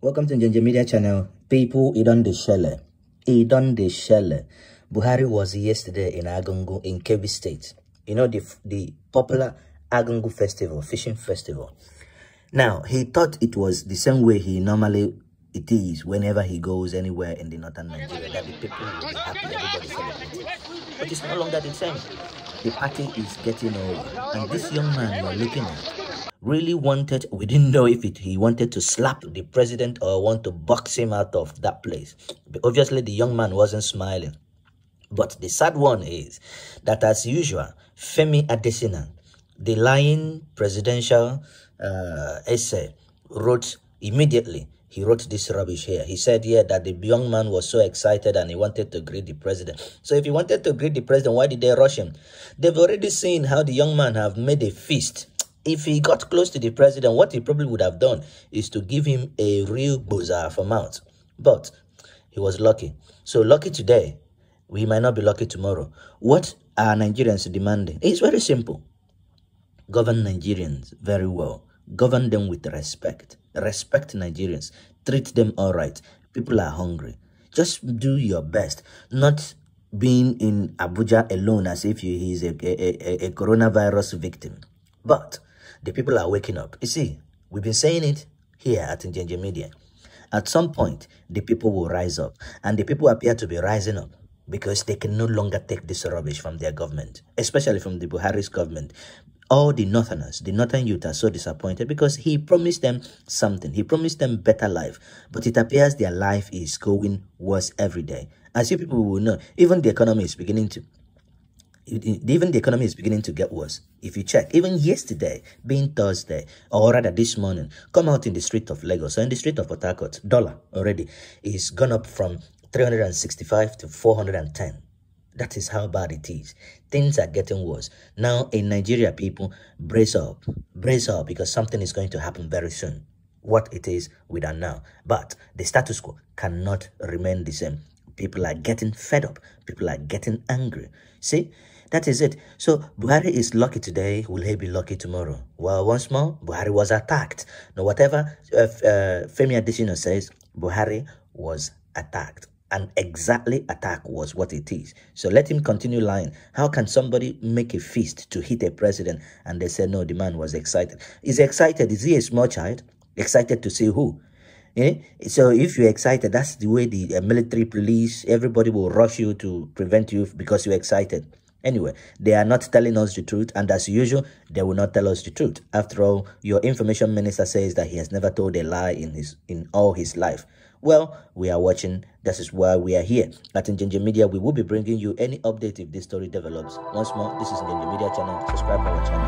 Welcome to Njenje Media Channel. People, it on the shelle. It on the shelle. Buhari was yesterday in Agungu in Kebbi State. You know, the popular Agungu festival, fishing festival. Now, he thought it was the same way he normally it is whenever he goes anywhere in the northern Nigeria, that the people will be happy, everybody celebrating. But it's no longer the same. The party is getting old. And this young man you're looking at really wanted, we didn't know if he wanted to slap the president or want to box him out of that place. But obviously, the young man wasn't smiling. But the sad one is that, as usual, Femi Adesina, the lying presidential essay, wrote immediately. He wrote this rubbish here. He said here that the young man was so excited and he wanted to greet the president. So if he wanted to greet the president, why did they rush him? They've already seen how the young man have made a feast. If he got close to the president, what he probably would have done is to give him a real boza for mouth. But he was lucky. So lucky today, we might not be lucky tomorrow. What are Nigerians demanding? It's very simple. Govern Nigerians very well. Govern them with respect. Respect Nigerians. Treat them all right. People are hungry. Just do your best. Not being in Abuja alone as if he's a coronavirus victim. But the people are waking up. You see, we've been saying it here at Njenje Media. At some point, the people will rise up. And the people appear to be rising up because they can no longer take this rubbish from their government, especially from the Buhari's government. All the northerners, the northern youth are so disappointed because he promised them something. He promised them better life. But it appears their life is going worse every day. As you people will know, even the economy is beginning to get worse. If you check, even yesterday, being Thursday, or rather this morning, come out in the street of Lagos, or in the street of Port Harcourt, dollar already is gone up from 365 to 410. That is how bad it is. Things are getting worse. Now in Nigeria, people, brace up, because something is going to happen very soon. What it is, we don't know. But the status quo cannot remain the same. People are getting fed up. People are getting angry. See, that is it. So Buhari is lucky today. Will he be lucky tomorrow? Well, once more, Buhari was attacked. Now, whatever Femi Adesina says, Buhari was attacked. And exactly attack was what it is. So let him continue lying. How can somebody make a feast to hit a president and they say, no, the man was excited? Is he excited? Is he a small child? Excited to see who? So if you're excited, that's the way the military, police, everybody will rush you to prevent you because you're excited. Anyway, they are not telling us the truth, and as usual, they will not tell us the truth. After all, your information minister says that he has never told a lie in all his life. Well, we are watching. This is why we are here. At Njenje Media, we will be bringing you any update if this story develops. Once more, this is Njenje Media channel. Subscribe to our channel.